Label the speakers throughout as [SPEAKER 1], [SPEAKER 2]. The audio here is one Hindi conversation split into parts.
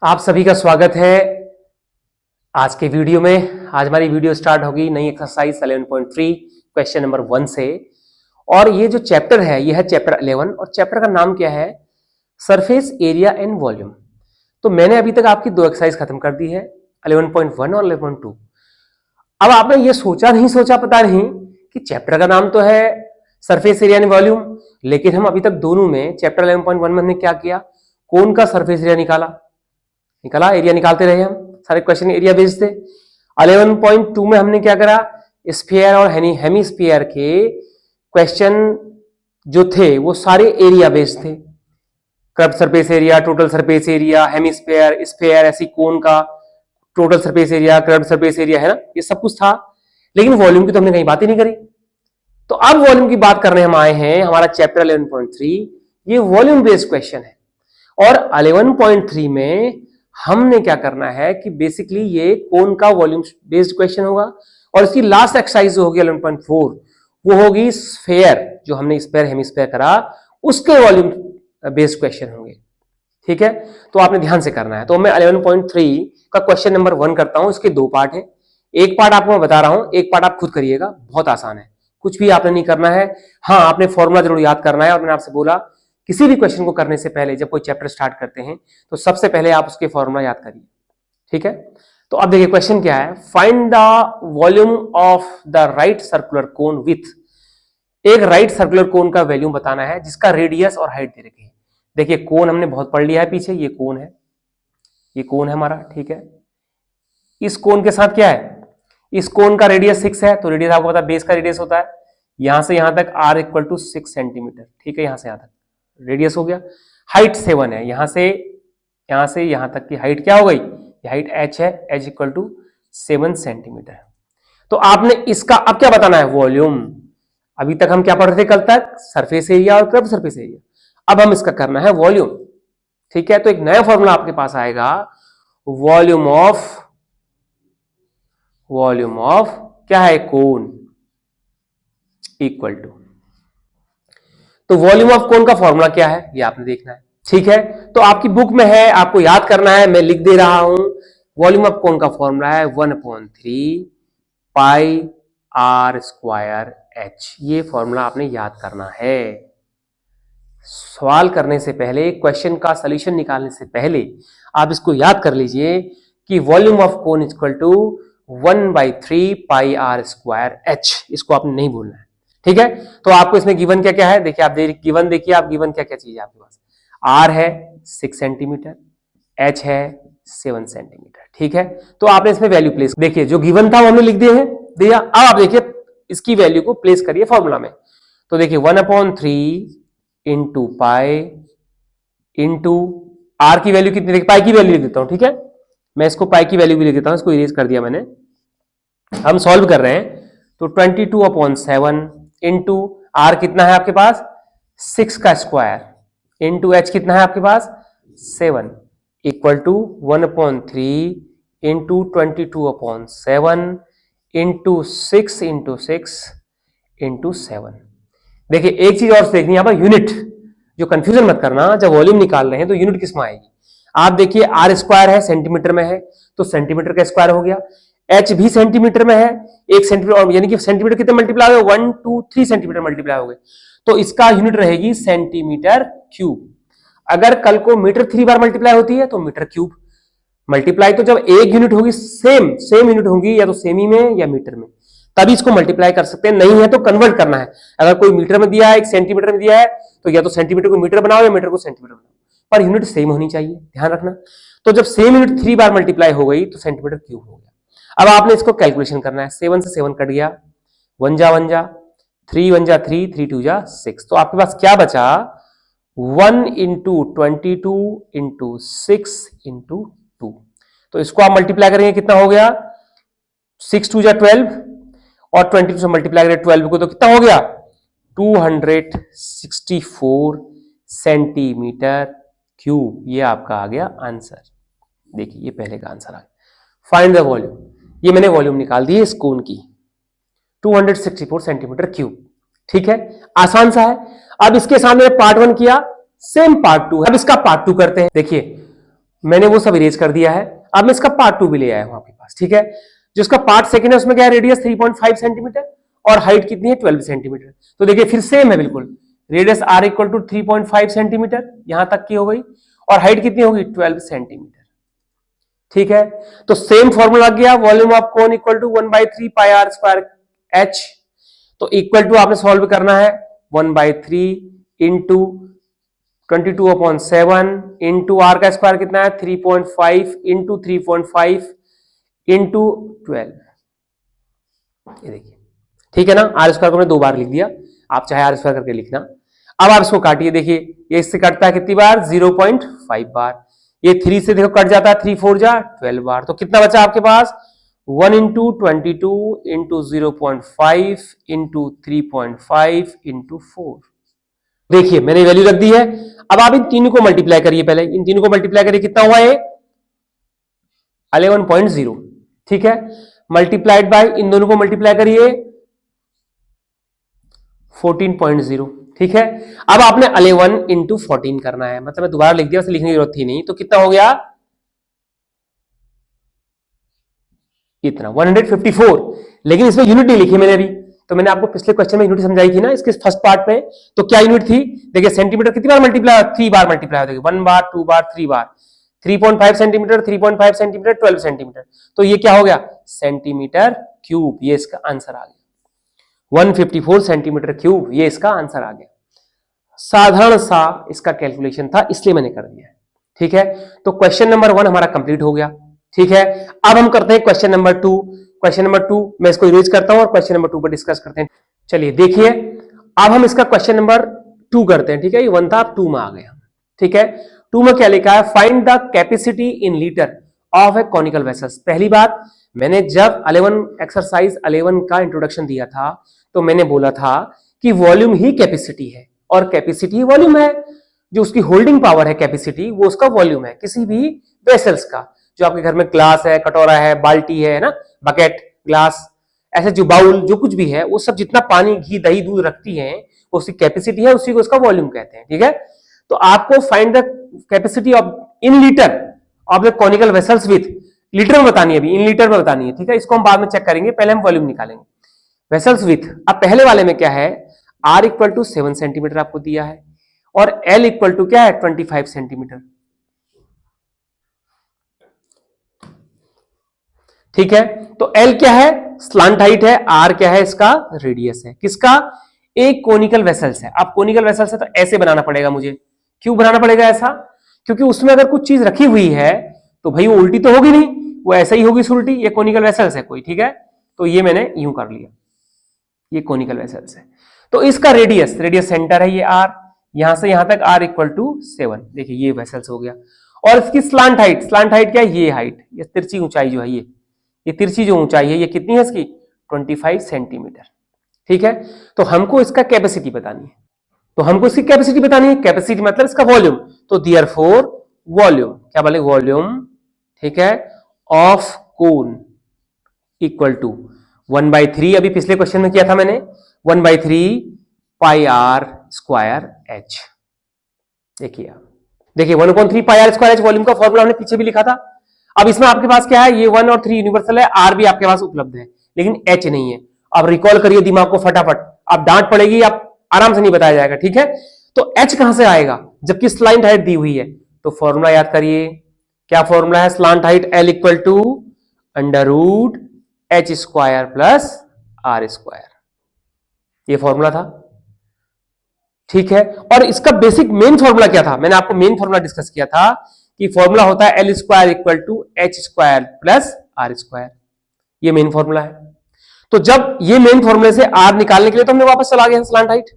[SPEAKER 1] आप सभी का स्वागत है आज के वीडियो में। आज हमारी वीडियो स्टार्ट होगी नई एक्सरसाइज 11.3 क्वेश्चन नंबर 1 से। और ये जो चैप्टर है ये है चैप्टर 11 और चैप्टर का नाम क्या है? Surface area and volume. तो मैंने अभी तक आपकी दो एक्सरसाइज खत्म कर दी है, 11.1 और 11.2। अब आपने ये सोचा नहीं सोचा पता नहीं कि चैप्टर का नाम तो है सरफेस एरिया एंड वॉल्यूम, लेकिन हम अभी तक दोनों में चैप्टर 11.1 में हमने क्या किया? कोन का सरफेस एरिया निकाला, एरिया निकालते रहे, हम सारे क्वेश्चन एरिया बेस्ड थे। 11.2 में हमने क्या करा? स्फीयर और हेमीस्फीयर के क्वेश्चन जो थे वो सारे एरिया बेस्ड थे। Curve surface area, total surface area, hemisphere, sphere, ऐसी कोन का total surface area, curve surface area, है ना, ये सब कुछ था। लेकिन वॉल्यूम की तो हमने कहीं बात ही नहीं करी। तो अब वॉल्यूम की बात करने हम आए हैं। हमारा चैप्टर 11.3 ये वॉल्यूम बेस्ड क्वेश्चन है और 11.3 में हमने क्या करना है कि बेसिकली ये कोन का वॉल्यूम बेस्ड क्वेश्चन होगा और इसकी लास्ट एक्सरसाइज जो होगी 11.4 वो होगी स्फीयर, जो हमने स्फीयर हेमीस्फीयर करा उसके वॉल्यूम बेस्ड क्वेश्चन होंगे। ठीक है, तो आपने ध्यान से करना है। तो मैं 11.3 का क्वेश्चन नंबर 1 करता हूं। इसके दो पार्ट है, एक पार्ट आपको मैं बता रहा हूं, एक पार्ट आप खुद करिएगा। बहुत आसान है, कुछ भी आपने नहीं करना है। हाँ, आपने फॉर्मूला जरूर याद करना है और मैंने आपसे बोला किसी भी क्वेश्चन को करने से पहले जब कोई चैप्टर स्टार्ट करते हैं तो सबसे पहले आप उसके फॉर्मूला याद करिए। ठीक है, तो अब देखिए क्वेश्चन क्या है। Find the volume of the right circular cone with. एक राइट सर्कुलर कोन का वैल्यूम बताना है जिसका रेडियस और हाइट दे रखी है। देखिए कोन हमने बहुत पढ़ लिया है पीछे, ये कोन है, ये कोन है हमारा। ठीक है, इस कोन के साथ क्या है? इस कोन का रेडियस 6 है, तो रेडियस आपको पता है बेस का रेडियस होता है यहां से यहां तक r इक्वल टू 6 सेंटीमीटर। ठीक है, यहां से यहां तक रेडियस हो गया। हाइट 7 है, यहां से यहां तक की हाइट क्या हो गई? हाइट h है, h इक्वल टू 7 सेंटीमीटर। तो आपने इसका अब क्या बताना है? वॉल्यूम। अभी तक हम क्या पढ़ रहे थे कल तक? सरफेस एरिया और कर्व सरफेस एरिया। अब हम इसका करना है वॉल्यूम। ठीक है, तो एक नया फॉर्मूला आपके पास आएगा, वॉल्यूम ऑफ क्या है? Cone equal to. तो वॉल्यूम ऑफ कोन का फॉर्मूला क्या है ये आपने देखना है। ठीक है, तो आपकी बुक में है, आपको याद करना है, मैं लिख दे रहा हूं। वॉल्यूम ऑफ कोन का फॉर्मूला है 1/3 पाई r स्क्वायर h। ये फॉर्मूला आपने याद करना है। सवाल करने से पहले, क्वेश्चन का सॉल्यूशन निकालने से पहले आप इसको याद कर लीजिए कि volume of cone equal to 1/3 pi r square h। इसको आपने नहीं भूलना है। ठीक है, तो आपको इसमें गिवन क्या क्या है देखिए। आप गिवन देखिए, आप गिवन क्या क्या चीज है आपके पास? r है 6 सेंटीमीटर, h है 7 सेंटीमीटर। ठीक है, तो आपने इसमें वैल्यू प्लेस, देखिए जो गिवन था वो हमने लिख दिया। अब आप देखिए इसकी वैल्यू को प्लेस करिए फॉर्मूला में। तो देखिए 1/3 इंटू पाई इंटू r की वैल्यू कितनी? देखिए पाई की वैल्यू लिख देता हूं। ठीक है, मैं इसको पाई की वैल्यू भी लिख देता हूं, इसको इरेज कर दिया मैंने। हम सॉल्व कर रहे हैं तो 22/7 इंटू r कितना है आपके पास? 6 का स्क्वायर इंटू h कितना है आपके पास? 7 equal to 1/3 into 22/7 into 6 into 6 into 7। देखिए एक चीज और देखनी है यहाँ पर, यूनिट। जो कंफ्यूजन मत करना, जब वॉल्यूम निकाल रहे हैं तो यूनिट किस में आएगी? आप देखिए r स्क्वायर है, सेंटीमीटर में है, तो सेंटीमीटर का स्क्वायर हो गया। h भी सेंटीमीटर में है, 1 सेंटीमीटर, और यानी कि सेंटीमीटर कितने मल्टीप्लाई हो गए? 1 2 3 सेंटीमीटर मल्टीप्लाई हो गए, तो इसका यूनिट रहेगी सेंटीमीटर क्यूब। अगर कल को मीटर 3 बार मल्टीप्लाई होती है तो मीटर क्यूब। मल्टीप्लाई तो जब एक यूनिट होगी, सेम यूनिट होगी, या तो सेमी में या मीटर में, तभी इसको मल्टीप्लाई कर सकते हैं। नहीं है तो कन्वर्ट करना है। अगर कोई मीटर में दिया है, एक सेंटीमीटर में दिया है, तो या तो सेंटीमीटर को मीटर बनाओ या मीटर को सेंटीमीटर बनाओ, पर यूनिट सेम होनी चाहिए, ध्यान रखना। तो जब सेम यूनिट 3 बार मल्टीप्लाई हो गई तो सेंटीमीटर क्यूब हो गया। अब आपने इसको कैलकुलेशन करना है। 7 से 7 कट गया, 1 जा 3 1 जा 3 3 2 जा 6, तो आपके पास क्या बचा? 1 इंटू 22 इंटू 6 इंटू 2। तो इसको आप मल्टीप्लाई करेंगे, कितना हो गया? 6 2 जा 12 और 22 से मल्टीप्लाई करें 12 को तो कितना हो गया? 264 सेंटीमीटर क्यूब। ये आपका आ गया आंसर। देखिए ये पहले का आंसर आ गया। फाइंड द वॉल्यूम, ये मैंने वॉल्यूम निकाल दी है इस कोन की, 264 सेंटीमीटर क्यूब। ठीक है, आसान सा है। अब इसके सामने पार्ट 1 किया, सेम पार्ट 2 है। अब इसका पार्ट 2 करते हैं। देखिए मैंने वो सब इरेज कर दिया है। अब मैं इसका पार्ट 2 भी ले आया हूं आपके पास, ठीक है। जो इसका पार्ट सेकंड है उसमें क्या है, रेडियस 3.5 सेंटीमीटर और हाइट कितनी है 12 सेंटीमीटर। तो देखिए फिर सेम है बिल्कुल, radius r equal to 3.5 centimetre, यहां तक की हो गई, और हाइट कितनी होगी 12 सेंटीमीटर, ठीक है। तो सेम फॉर्मूला लग गया, volume of cone equal to 1/3 pi R square H. तो इक्वल टू आपने सॉल्व करना है 1/3 इंटू 22/7 इंटू आर का स्क्वायर कितना है 3.5 इंटू 3.5 इंटू 12, ये देखिए, ठीक है ना। आर स्क्वायर को मैंने 2 बार लिख दिया, आप चाहे आर स्क्वायर करके लिखना। अब आप इसको काटिए, देखिए ये इससे कटता है कितनी बार 0.5 बार, ये 3 से देखो कट जाता है 3 4 जा 12 बार। तो कितना बचा आपके पास 1 इंटू 22 इंटू 0.5 इंटू 3.5 इंटू 4। देखिए मैंने वैल्यू रख दी है। अब आप इन तीनों को मल्टीप्लाई करिए, पहले इन तीनों को मल्टीप्लाई करिए, कितना हुआ है 11.0, ठीक है। मल्टीप्लाइड बाय इन दोनों को मल्टीप्लाई करिए 14.0, ठीक है। अब आपने 11 इंटू 14 करना है, मतलब मैं दोबारा लिख दिया, उसे लिखने की जरूरत थी नहीं। तो कितना हो गया इतना 154, लेकिन इसमें यूनिट नहीं लिखी मैंने अभी। तो मैंने आपको पिछले क्वेश्चन में यूनिट समझाई थी ना इसके फर्स्ट पार्ट में, तो क्या यूनिट थी, देखिए सेंटीमीटर कितनी बार मल्टीप्लाई, 3 बार मल्टीप्लाई होगी, 1 बार 2 बार 3 बार, 3.5 सेंटीमीटर 3.5 सेंटीमीटर 12 सेंटीमीटर, तो ये क्या हो गया सेंटीमीटर क्यूब, ये इसका आंसर आ गया 154 सेंटीमीटर क्यूब, ये इसका आंसर आ गया। साधारण सा इसका कैलकुलेशन था, इसलिए मैंने कर दिया, ठीक है। तो क्वेश्चन नंबर 1 हमारा कंप्लीट हो गया, ठीक है। अब हम करते हैं क्वेश्चन नंबर 2। क्वेश्चन नंबर 2 मैं इसको इरेज करता हूं और क्वेश्चन नंबर 2 पर डिस्कस करते हैं। चलिए देखिए, अब हम इसका क्वेश्चन नंबर 2 करते हैं, ठीक है। ये 1 था, अब 2 में आ गया, ठीक है। 2 में क्या लिखा है, find the capacity in litre of A conical vessels. पहली बात, मैंने जब 11 एक्सरसाइज 11 का इंट्रोडक्शन दिया था तो मैंने बोला था कि वॉल्यूम ही कैपेसिटी है, और कैपेसिटी वॉल्यूम है, जो उसकी होल्डिंग पावर है कैपेसिटी, वो उसका वॉल्यूम है किसी भी वेसल्स का। जो आपके घर में ग्लास है, कटोरा है, बाल्टी है ना, बकेट, ग्लास, ऐसे जो बाउल, जो कुछ भी है, वो सब जितना पानी, घी, दही, दूध रखती है, वो उसकी कैपेसिटी है, उसी को उसका वॉल्यूम कहते हैं, ठीक है। तो आपको find the capacity of in litre of the conical vessels with, litre में बतानी है अभी, इन लीटर में बतानी है, ठीक है। इसको हम बाद में चेक करेंगे, पहले हम वॉल्यूम निकालेंगे। वेसल्स विथ, अब पहले वाले में क्या है, R इक्वल टू 7 सेंटीमीटर आपको दिया है, और L इक्वल टू क्या है 25 सेंटीमीटर, ठीक है। तो L क्या है, स्लांट हाइट है, R क्या है, इसका रेडियस है, किसका, एक कोनिकल वेसल्स है। अब कोनिकल वेसल्स है तो ऐसे बनाना पड़ेगा मुझे, क्यों बनाना पड़ेगा ऐसा, क्योंकि उसमें अगर कुछ चीज रखी हुई है तो भाई वो उल्टी तो होगी नहीं, वो ऐसे ही होगी उल्टी, ये कोनिकल वेसल्स है कोई, ठीक है। तो ये मैंने यूं कर लिया, ये कोनिकल वेसल्स है। तो इसका रेडियस, रेडियस सेंटर है ये R, यहां से यहां तक R इक्वल टू 7, देखिए ये वेसल्स हो गया। और इसकी स्लांट हाइट, स्लांट हाइट क्या है, ये हाइट, ये तिरछी ऊंचाई जो है, ये तिरछी जो ऊंचाई है, ये कितनी है इसकी 25 सेंटीमीटर, ठीक है। तो हमको इसका कैपेसिटी बतानी है, तो हमको इसकी कैपेसिटी बतानी है, कैपेसिटी मतलब इसका वॉल्यूम। तो देयरफॉर वॉल्यूम, क्या बोले, वॉल्यूम, ठीक है, ऑफ कोन इक्वल टू 1/3, अभी पिछले क्वेश्चन में किया था मैंने, 1/3 पाई आर स्क्वायर एच। देखिए 1/3 pi R square H volume का फॉर्मूला हमने पीछे भी लिखा था। अब इसमें आपके पास क्या है, ये 1 और 3 यूनिवर्सल है, आर भी आपके पास उपलब्ध है, लेकिन एच नहीं है। अब रिकॉल करिए दिमाग को फटाफट, आप डांट पड़ेगी, आप आराम से नहीं बताया जाएगा, ठीक है। तो एच कहां से आएगा जबकि स्लांट हाइट दी हुई है, तो फॉर्मूला याद करिए, क्या फॉर्मूला है, slant height L equal to under root H square plus R square, ये फॉर्मूला था, ठीक है। और इसका बेसिक मेन फॉर्मूला क्या था, मैंने आपको मेन फॉर्मूला डिस्कस किया था कि फॉर्मूला होता है L square equal to H square plus R square, ये मेन फॉर्मूला है। तो जब ये मेन फॉर्मूले से आर निकालने के लिए तो हमने वापस चला गया स्लांट हाइट,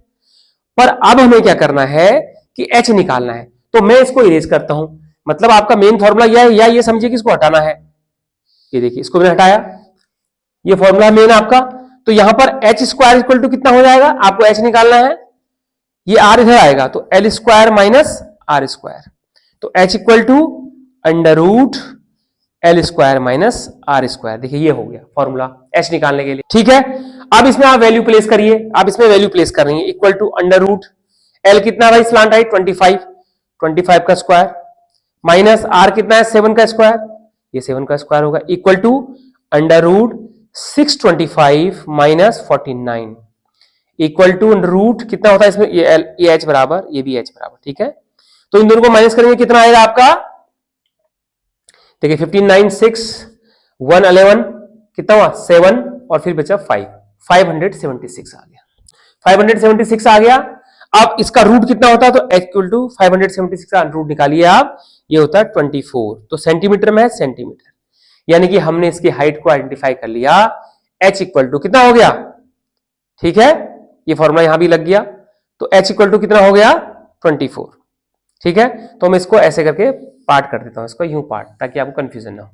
[SPEAKER 1] पर अब हमें क्या करना है कि एच निकालना है। तो मैं इसको इरेज करता हूं, मतलब आपका मेन फॉर्मूला यह है, या ये समझिए कि इसको हटाना है, ये देखिए इसको मैंने हटाया, ये फॉर्मूला मेन आपका। तो यहां पर एच स्क्वायर इक्वल टू कितना हो जाएगा, आपको एच निकालना है, ये आर इधर आएगा, तो L square minus R square, तो H equal to under root L square minus R square. देखिए ये हो गया फॉर्मूला एच निकालने के लिए, ठीक है। अब इसमें आप वैल्यू प्लेस करिए, आप इसमें वैल्यू प्लेस कर रही है, equal to under root L कितना भाई, स्लांट हाइट 25 का स्क्वायर माइनस आर कितना है 7 का स्क्वायर, ये 7 का स्क्वायर होगा, equal to under root 625 minus 49 equal to root कितना होता है इसमें, ये h बराबर, ये भी h बराबर, ठीक है। तो इन दोनों को माइनस करेंगे कितना आएगा आपका, देखिए 15 9 6 1 11 कितना हुआ 7 और फिर बचा 5, 576 आ गया, 576 आ गया। अब इसका रूट कितना होता है, तो h इक्वल टू 576 का रूट निकालिए आप, ये होता है 24, तो सेंटीमीटर में है सेंटीमीटर, यानी कि हमने इसकी हाइट को आइडेंटिफाई कर लिया, h इक्वल टू कितना हो गया, ठीक है, ये फॉर्मूला यहां भी लग गया, तो h इक्वल टू कितना हो गया 24, ठीक है। तो मैं इसको ऐसे करके पार्ट कर देता हूं, इसको यूं पार्ट, ताकि आपको कंफ्यूजन ना हो,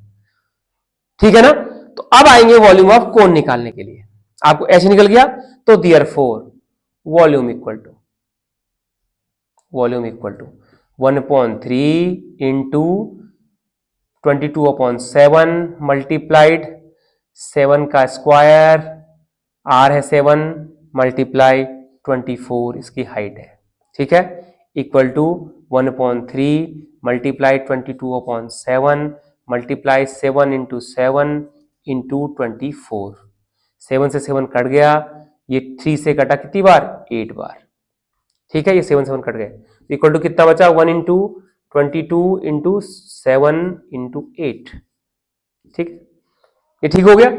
[SPEAKER 1] ठीक है ना। तो अब आएंगे वॉल्यूम ऑफ कोन निकालने के लिए, आपको h निकल गया, तो therefore volume equal to 1/3 into 22/7 multiplied 7 का स्क्वायर, r है 7 मल्टीप्लाई 24 इसकी हाइट है, ठीक है, equal to 1/3 multiply 22/7 multiply 7 into 7 into 24, 7 से 7 कट गया, ये 3 से कटा कितनी बार 8 बार, ठीक है, ये 7 7 कट गए, इक्वल टू कितना बचा 1 इंटू 22 इंटू 7 इंटू 8, ठीक, ये ठीक हो गया।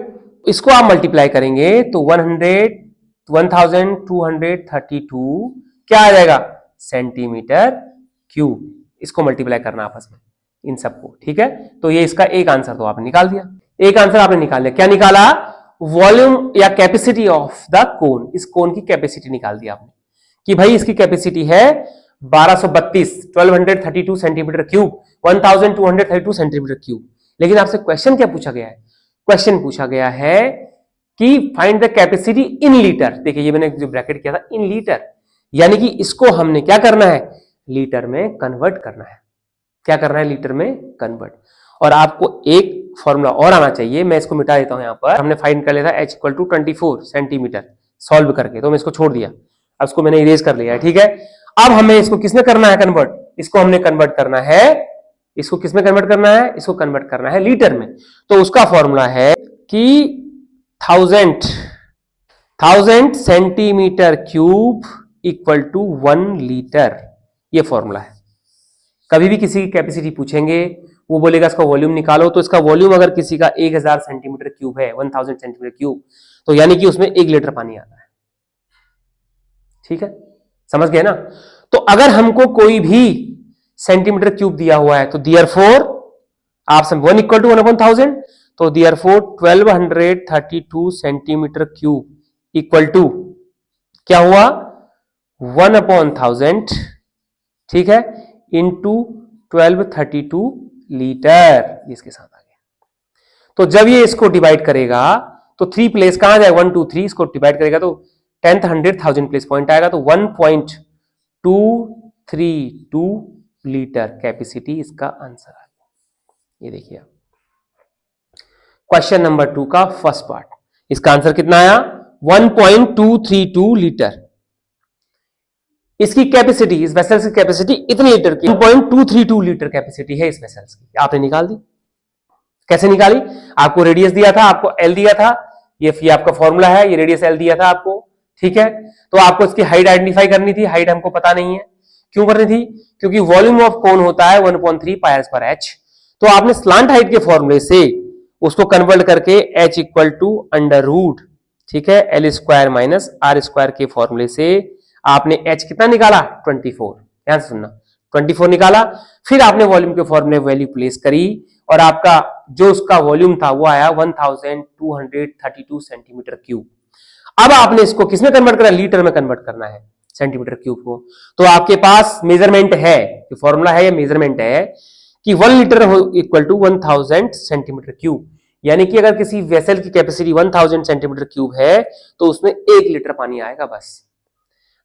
[SPEAKER 1] इसको आप मल्टीप्लाई करेंगे तो 1232 क्या आ जाएगा सेंटीमीटर क्यूब, इसको मल्टीप्लाई करना आपस में इन सबको, ठीक है। तो ये इसका एक आंसर तो आपने निकाल दिया, एक आंसर आपने निकाल लिया, क्या निकाला, वॉल्यूम या कैपेसिटी ऑफ द कोन, इस कोन की कैपेसिटी निकाल दी आपने, कि भाई इसकी कैपेसिटी है 1232 सेंटीमीटर क्यूब, 1232 सेंटीमीटर क्यूब। लेकिन आपसे क्वेश्चन क्या पूछा गया है, क्वेश्चन पूछा गया है कि find the capacity in litre, देखिए ये मैंने जो ब्रैकेट किया था इन लीटर, यानी कि इसको हमने क्या करना है लीटर में कन्वर्ट करना है, क्या करना है लीटर में कन्वर्ट। और आपको एक फॉर्मूला और आना चाहिए, मैं इसको मिटा देता हूं, यहां पर हमने फाइंड कर लिया था h equal to 24 centimetre solve करके, तो मैं इसको छोड़ दिया, अब इसको मैंने इरेज कर लिया है, ठीक है। अब हमें इसको किसमें करना है कन्वर्ट, इसको हमने कन्वर्ट करना है, इसको किसमें कन्वर्ट करना है, इसको कन्वर्ट करना है लीटर में। तो उसका फॉर्मूला है कि 1000 centimetre cube equal to 1 litre, ये फॉर्मूला है। कभी भी किसी की कैपेसिटी पूछेंगे, वो बोलेगा इसका वॉल्यूम निकालो, तो इसका वॉल्यूम अगर किसी का 1000 सेंटीमीटर क्यूब है, 1000 सेंटीमीटर क्यूब, तो यानी कि उसमें 1 लीटर पानी आता है, ठीक है, समझ गए ना। तो अगर हमको कोई भी सेंटीमीटर क्यूब दिया हुआ है, तो देयरफॉर आप सब 1 इक्वल टू 1/1000, तो therefore 1232 centimetre cube equal to क्या हुआ 1/1000, ठीक है, इंटू 1232 लीटर, इसके साथ आ गया। तो जब ये इसको डिवाइड करेगा तो 3 प्लेस कहां जाएगा, 1 2 3, इसको डिवाइड करेगा तो 10th 100,000 प्लेस पॉइंट आएगा, तो 1.232 लीटर कैपेसिटी इसका आंसर आ गया। ये देखिए क्वेश्चन नंबर 2 का फर्स्ट पार्ट, इसका आंसर कितना आया 1.232 लीटर। इसकी कैपेसिटी, इस वेसल की कैपेसिटी इतने लीटर की, 1.232 लीटर कैपेसिटी है इस वेसल की, आपने निकाल दी। कैसे निकाली, आपको रेडियस दिया था, आपको एल दिया था, ये आपका फॉर्मूला है, ये रेडियस एल दिया था आपको, ठीक है। तो आपको इसकी हाइट आइडेंटिफाई करनी थी, हाइट हमको पता नहीं है, क्यों करनी थी, क्योंकि वॉल्यूम ऑफ कोन होता है 1/3 पाई स्क्वायर एच। तो आपने स्लांट हाइट के फॉर्मूले से उसको कन्वर्ट करके h equal to under root, ठीक है, L square minus R square के फॉर्मूले से आपने h कितना निकाला 24, ध्यान से सुनना, 24 निकाला। फिर आपने वॉल्यूम के फॉर्मूले वैल्यू प्लेस करी और आपका जो उसका वॉल्यूम था वो आया 1232 सेंटीमीटर क्यूब। अब आपने इसको किसमें कन्वर्ट करना, लीटर में कन्वर्ट करना है सेंटीमीटर क्यूब को। तो आपके पास मेजरमेंट है, फॉर्मूला है, ये मेजरमेंट है कि 1 litre equal to 1000 centimetre cube, यानी कि अगर किसी वेसल की कैपेसिटी 1000 सेंटीमीटर क्यूब है तो उसमें 1 लीटर पानी आएगा बस।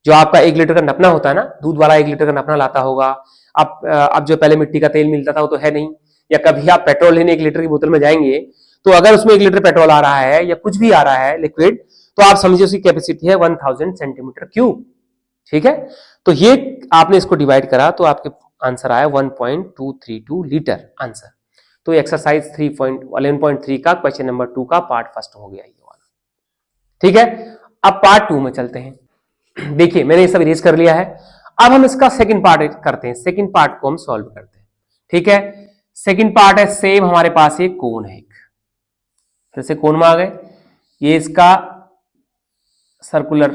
[SPEAKER 1] जो आपका 1 लीटर का नपना होता है ना, दूध वाला 1 लीटर का नपना लाता होगा, अब जो पहले मिट्टी का तेल मिलता था वो तो है नहीं, या कभी आप पेट्रोल लेने 1 लीटर की बोतल में जाएंगे तो अगर उसमें 1 लीटर पेट्रोल आ रहा है या कुछ भी आ रहा है लिक्विड, तो आप समझिए उसकी कैपेसिटी है 1000 सेंटीमीटर क्यूब, ठीक है। तो ये आपने इसको डिवाइड करा तो आपके आंसर आया 1.232 लीटर आंसर। तो एक्सरसाइज 11.3 का क्वेश्चन नंबर 2 का पार्ट फर्स्ट हो गया ये वाला। ठीक है, अब पार्ट 2 में चलते हैं। देखिए मैंने ये सब इरेज कर लिया है, अब हम इसका सेकंड पार्ट करते हैं, सेकंड पार्ट को हम सॉल्व करते हैं। ठीक है, सेकंड पार्ट है सेम, हमारे पास एक कोन है, फिर से कोन में आ गए, ये इसका सर्कुलर,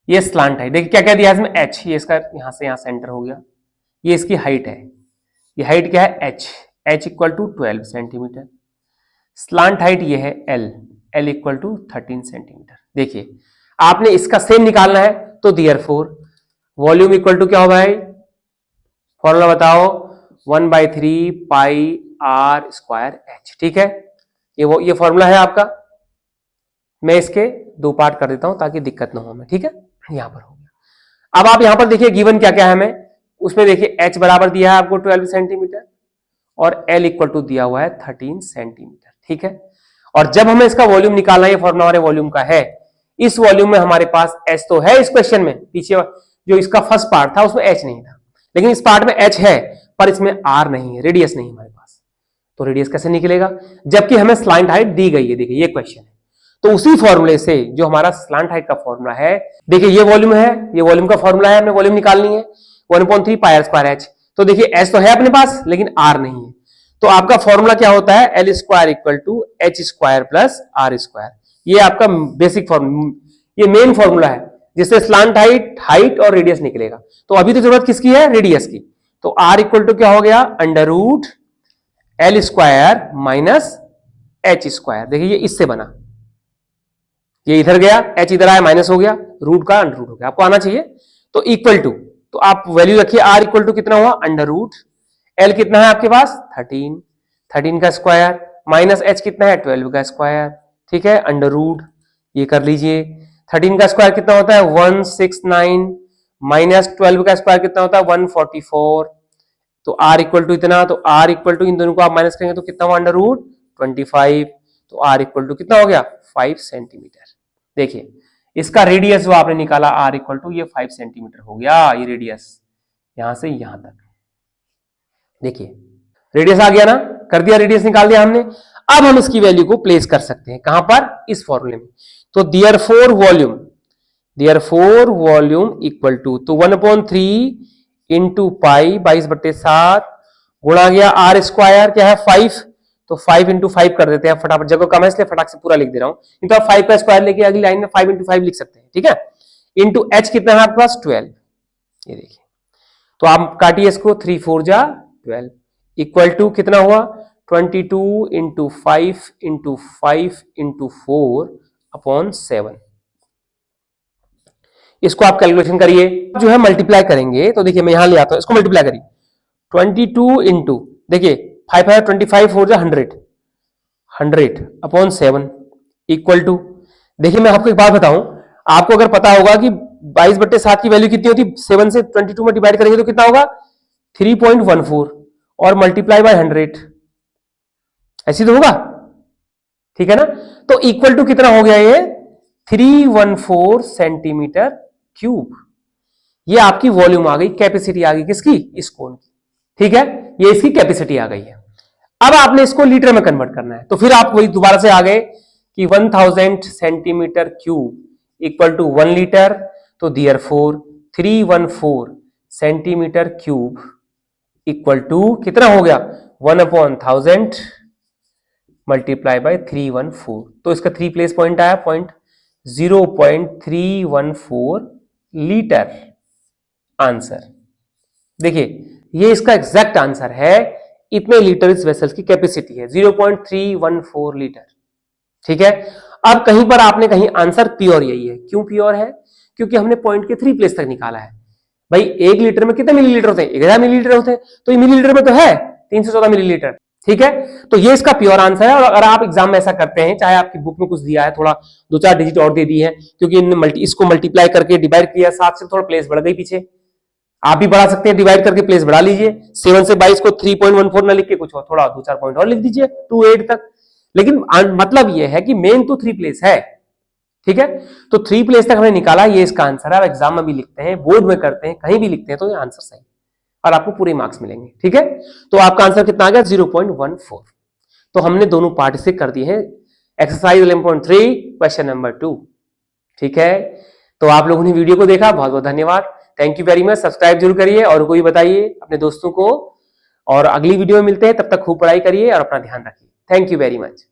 [SPEAKER 1] ये स्लांट है। देखिए क्या क्या दिया है इसमें, एच, ये इसका यहां से यहां सेंटर हो गया, ये इसकी हाइट है, ये हाइट क्या है H, H equal to 12 centimetre, slant height ये है L, L equal to 13 centimetre. देखिए आपने इसका सेम निकालना है, तो देयरफॉर वॉल्यूम इक्वल टू क्या होगा भाई, फॉर्मूला बताओ, 1/3 पाई आर स्क्वायर एच। ठीक है, ये फॉर्मूला है आपका, मैं इसके दो पार्ट कर देता हूं ताकि दिक्कत ना हो हमें। ठीक है, यहां पर हो गया। अब आप यहां पर देखिए गिवन क्या क्या है हमें, उसमें देखिए एच बराबर दिया है आपको 12 सेंटीमीटर और एल इक्वल टू दिया हुआ है 13 सेंटीमीटर। ठीक है, और जब हमें इसका वॉल्यूम निकालना है, ये फॉर्मूला हमारे वॉल्यूम का है, इस वॉल्यूम में हमारे पास एच तो है इस क्वेश्चन में, पीछे जो इसका फर्स्ट पार्ट था उसमें एच नहीं था, लेकिन इस पार्ट में एच है पर इसमें आर नहीं है, रेडियस नहीं हमारे पास, तो रेडियस कैसे निकलेगा, जबकि हमें स्लांट हाइट दी गई है। देखिए ये क्वेश्चन है, तो उसी फॉर्मूले से जो हमारा स्लांट हाइट का फॉर्मूला है, देखिए ये वॉल्यूम है, ये वॉल्यूम का फॉर्मूला है, हमें वॉल्यूम निकालनी है 1.3 पाई आर स्क्वायर एच। तो देखिए एच तो है अपने पास लेकिन आर नहीं है, तो आपका फॉर्मूला क्या होता है, L square equal to H square plus R square. ये आपका बेसिक फॉर्मूला, ये मेन फॉर्मूला है जिससे स्लांट हाइट, हाइट और रेडियस निकलेगा। तो अभी तो जरूरत किसकी है, रेडियस की, तो आर इक्वल टू क्या हो गया, under root L square minus H square. देखिए ये इससे बना, ये इधर गया, एच इधर आया, माइनस हो गया, रूट का अंडर रूट हो गया, आपको आना चाहिए, तो इक्वल टू, तो आप वैल्यू रखिए, आर इक्वल टू कितना हुआ, अंडर रूट, एल कितना है आपके पास 13, 13 का स्क्वायर, माइनस एच कितना है 12 का स्क्वायर। ठीक है, अंडर रूट, ये कर लीजिए, 13 का स्क्वायर कितना होता है 169, माइनस 12 का स्क्वायर कितना होता है 144, तो आर इक्वल टू इतना, तो आर इक्वल टू इन दोनों को आप माइनस करेंगे तो कितना हुआ, अंडर रूट 25, तो आर इक्वल टू कितना हो गया 5 सेंटीमीटर। देखिए इसका रेडियस जो आपने निकाला आर इक्वल टू ये 5 सेंटीमीटर हो गया, ये रेडियस यहां से यहां तक। देखिए रेडियस आ गया ना, कर दिया, रेडियस निकाल दिया हमने। अब हम इसकी वैल्यू को प्लेस कर सकते हैं कहां पर, इस फॉर्मूले में, तो देयरफॉर वॉल्यूम इक्वल टू, तो 1/3 इंटू पाई 22/7 गुणा गया आर स्क्वायर क्या है 5, तो 5 इंटू 5 कर देते हैं, फटाफट, जगह कम है इसलिए फटाक से पूरा लिख दे रहा हूं, नहीं तो आप 5 का स्क्वायर लेके अगली लाइन में 5 इंटू 5 लिख सकते हैं। ठीक है, इंटू एच कितना है आपके पास 12, ये देखिए, तो आप काटिए इसको, 3 4 जा 12 इक्वल टू कितना हुआ 22 इंटू 5 इंटू 5 इंटू 4 अपॉन 7। इसको आप कैलकुलेशन करिए, जो है मल्टीप्लाई करेंगे, तो देखिए मैं यहां ले आता हूं, इसको मल्टीप्लाई करिए, 22 इंटू, देखिए 5 है 25 4 जा 100 अपॉन 7 इक्वल टू, देखिए मैं आपको एक बात बताऊं, आपको अगर पता होगा कि 22/7 की वैल्यू कितनी होती, 7 से 22 में डिवाइड करेंगे तो कितना होगा 3.14 और मल्टीप्लाई बाय 100, ऐसी तो होगा, ठीक है ना, तो इक्वल टू कितना हो गया ये 314 सेंटीमीटर क्यूब। ये आपकी वॉल्यूम आ गई, कैपेसिटी आ गई किसकी, इस कोन की। ठीक है, ये इसकी कैपेसिटी आ गई है। अब आपने इसको लीटर में कन्वर्ट करना है, तो फिर आप वही दोबारा से आ गए कि 1000 centimetre cube equal to 1 litre, तो therefore 314 centimetre cube equal to कितना हो गया 1/1000 मल्टीप्लाई बाय 314, तो इसका 3 प्लेस पॉइंट आया पॉइंट 0.314 लीटर आंसर। देखिए ये इसका एग्जैक्ट आंसर है, इतने लीटर इस वेसल्स की कैपेसिटी है 0.314 लीटर। ठीक है, अब कहीं पर आपने कहीं आंसर प्योर यही है, क्यों प्योर है, क्योंकि हमने पॉइंट के 3 प्लेस तक निकाला है। भाई 1 लीटर में कितने मिलीलीटर होते हैं, 1000 मिलीलीटर होते हैं, तो ये मिलीलीटर में तो है 314 मिलीलीटर। ठीक है, तो ये इसका प्योर आंसर है। और अगर आप एग्जाम में ऐसा करते हैं, चाहे आपकी बुक में कुछ दिया है, थोड़ा 2-4 डिजिट और दे दी है, क्योंकि इसको मल्टीप्लाई करके डिवाइड किया, 7 से थोड़ा प्लेस बढ़ गई पीछे, आप भी बढ़ा सकते हैं, डिवाइड करके प्लेस बढ़ा लीजिए, 7 से 22 को 3.14 ना लिख के कुछ और थोड़ा 2-4 पॉइंट और लिख दीजिए 28 तक। लेकिन मतलब यह है कि मेन तो 3 प्लेस है। ठीक है, तो 3 प्लेस तक हमने निकाला, ये इसका आंसर है। एग्जाम में भी लिखते हैं, बोर्ड में करते हैं, कहीं भी लिखते हैं, तो ये आंसर सही। और आपको पूरे मार्क्स मिलेंगे। ठीक है, तो आपका आंसर कितना आ गया 0.14। तो हमने दोनों पार्ट से कर दिए हैं एक्सरसाइज 11.3 क्वेश्चन नंबर 2। ठीक है, तो आप लोगों ने वीडियो को देखा, बहुत बहुत धन्यवाद, thank you very much. Subscribe जरूर करिए और कोई बताइए अपने दोस्तों को, और अगली वीडियो में मिलते हैं, तब तक खूब पढ़ाई करिए और अपना ध्यान रखिए। Thank you very much.